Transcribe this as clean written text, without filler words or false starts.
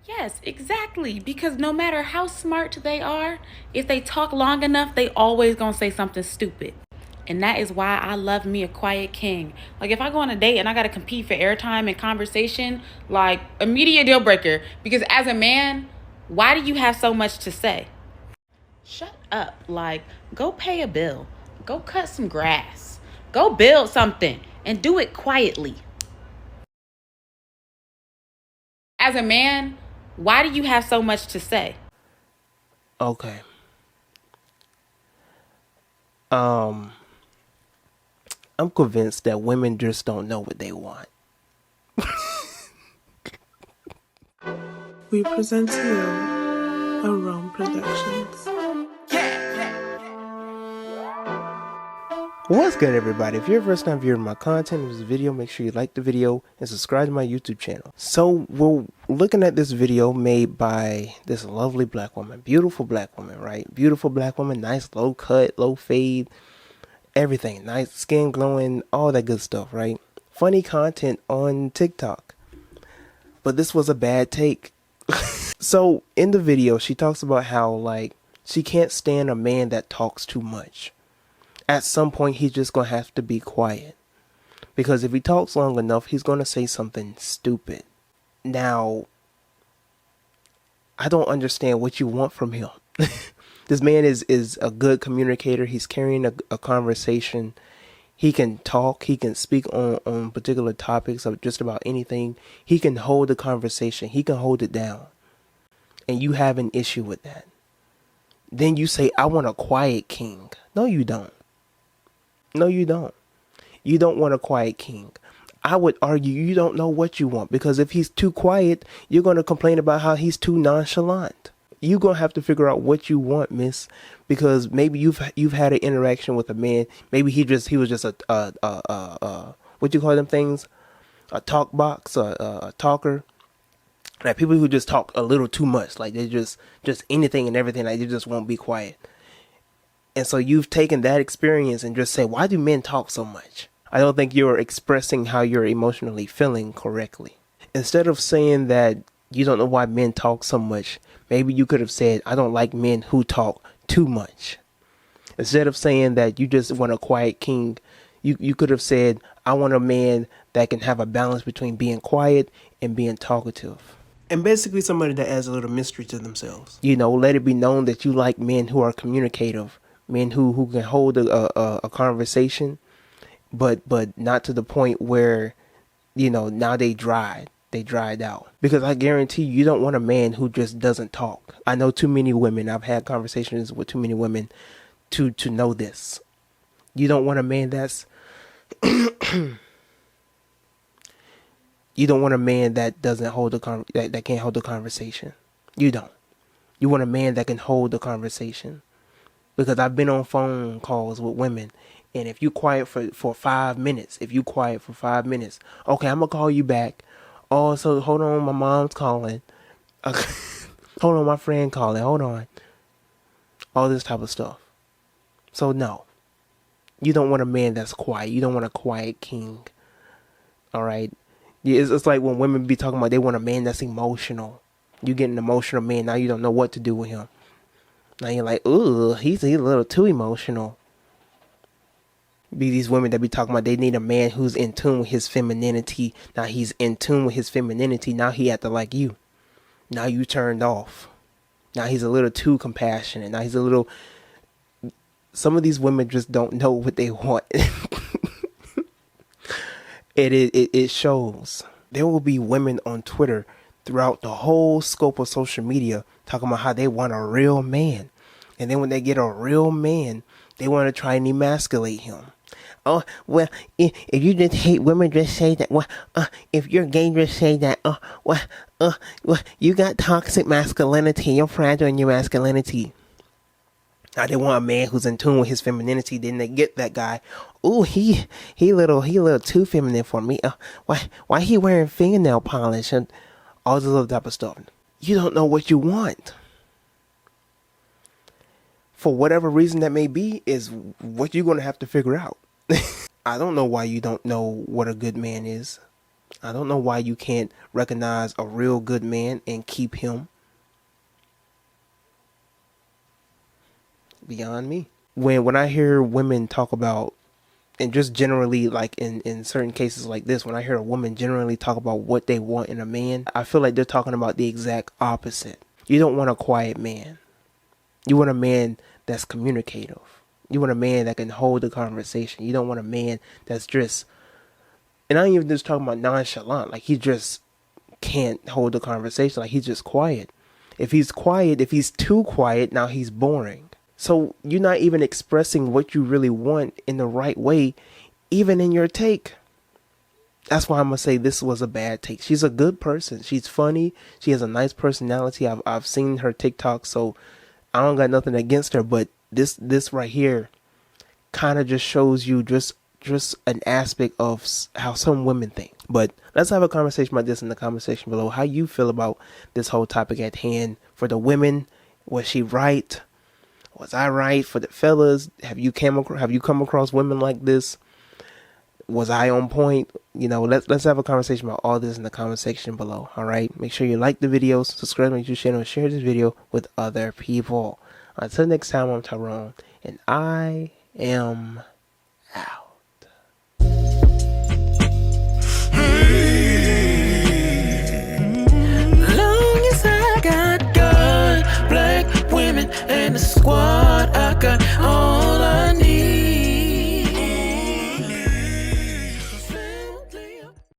Yes, exactly. Because no matter how smart they are, if they talk long enough, they always gonna say something stupid. And that is why I love me a quiet king. Like if I go on a date and I gotta compete for airtime and conversation, like immediate deal breaker. Because as a man, why do you have so much to say? Shut up. Like, go pay a bill. Go cut some grass. Go build something and do it quietly. As a man, why do you have so much to say? Okay. Um, I'm convinced that women just don't know what they want. We present to you a Rome Productions. What's good, everybody? If you're a first time viewer of my content in this video, make sure you like the video and subscribe to my YouTube channel. So we're looking at this video made by this lovely black woman, beautiful black woman, right? Beautiful black woman, nice low cut, low fade, everything, nice skin glowing, all that good stuff, right? Funny content on TikTok. But this was a bad take. So in the video, she talks about how like she can't stand a man that talks too much. At some point, he's just gonna have to be quiet, because if he talks long enough, he's gonna say something stupid. Now, I don't understand what you want from him. This man is a good communicator. He's carrying a conversation. He can talk. He can speak on particular topics of just about anything. He can hold a conversation. He can hold it down. And you have an issue with that. Then you say, I want a quiet king. No, you don't. No, you don't. You don't want a quiet king. I would argue you don't know what you want, because if he's too quiet, you're going to complain about how he's too nonchalant. You're going to have to figure out what you want, miss, because maybe you've had an interaction with a man. Maybe he was just what you call them things? A talk box, a talker. Like people who just talk a little too much, like they just anything and everything, like they just won't be quiet. And so you've taken that experience and just say, why do men talk so much? I don't think you're expressing how you're emotionally feeling correctly. Instead of saying that you don't know why men talk so much, maybe you could have said, I don't like men who talk too much. Instead of saying that you just want a quiet king, you could have said, I want a man that can have a balance between being quiet and being talkative. And basically somebody that adds a little mystery to themselves. You know, let it be known that you like men who are communicative, men who can hold a conversation, but not to the point where, you know, now they dried out. Because I guarantee you don't want a man who just doesn't talk. I know too many women. I've had conversations with too many women to know this. You don't want a man that's you don't want a man that doesn't hold that can't hold a conversation. You don't. You want a man that can hold the conversation. Because I've been on phone calls with women, and if you quiet for 5 minutes, okay, I'm gonna call you back. Oh, so hold on, my mom's calling. Okay. Hold on, my friend calling. Hold on. All this type of stuff. So no, you don't want a man that's quiet. You don't want a quiet king. All right. It's like when women be talking about they want a man that's emotional. You get an emotional man, now you don't know what to do with him. Now you're like, ooh, he's a little too emotional. Be these women that be talking about they need a man who's in tune with his femininity. Now he's in tune with his femininity. Now he had to like you. Now you turned off. Now he's a little too compassionate. Now he's a little. Some of these women just don't know what they want. It shows. There will be women on Twitter throughout the whole scope of social media talking about how they want a real man. And then when they get a real man, they want to try and emasculate him. Oh, well, if you just hate women, just say that. Well, if you're gay, just say that. Well, you got toxic masculinity. You're fragile in your masculinity. Now they want a man who's in tune with his femininity. Then they get that guy. Ooh, he little too feminine for me. Why he wearing fingernail polish and all this other type of stuff? You don't know what you want. For whatever reason that may be, is what you're gonna have to figure out. I don't know why you don't know what a good man is. I don't know why you can't recognize a real good man and keep him. Beyond me. When I hear women talk about, and just generally, like in certain cases like this, when I hear a woman generally talk about what they want in a man, I feel like they're talking about the exact opposite. You don't want a quiet man. You want a man that's communicative. You want a man that can hold the conversation. You don't want a man that's just, and I ain't even just talking about nonchalant, like he just can't hold the conversation, like he's just quiet. If he's quiet, if he's too quiet, now he's boring. So you're not even expressing what you really want in the right way, even in your take. That's why I'm going to say this was a bad take. She's a good person. She's funny. She has a nice personality. I've seen her TikTok, so I don't got nothing against her. But this right here kind of just shows you just an aspect of how some women think. But let's have a conversation about this in the comment section below. How you feel about this whole topic at hand. For the women, was she right? Was I right? For the fellas, have you come across women like this? Was I on point? You know, let's have a conversation about all this in the comment section below. All right, make sure you like the videos, subscribe to my YouTube channel, and share this video with other people. Until next time, I'm Tyrone, and I am out.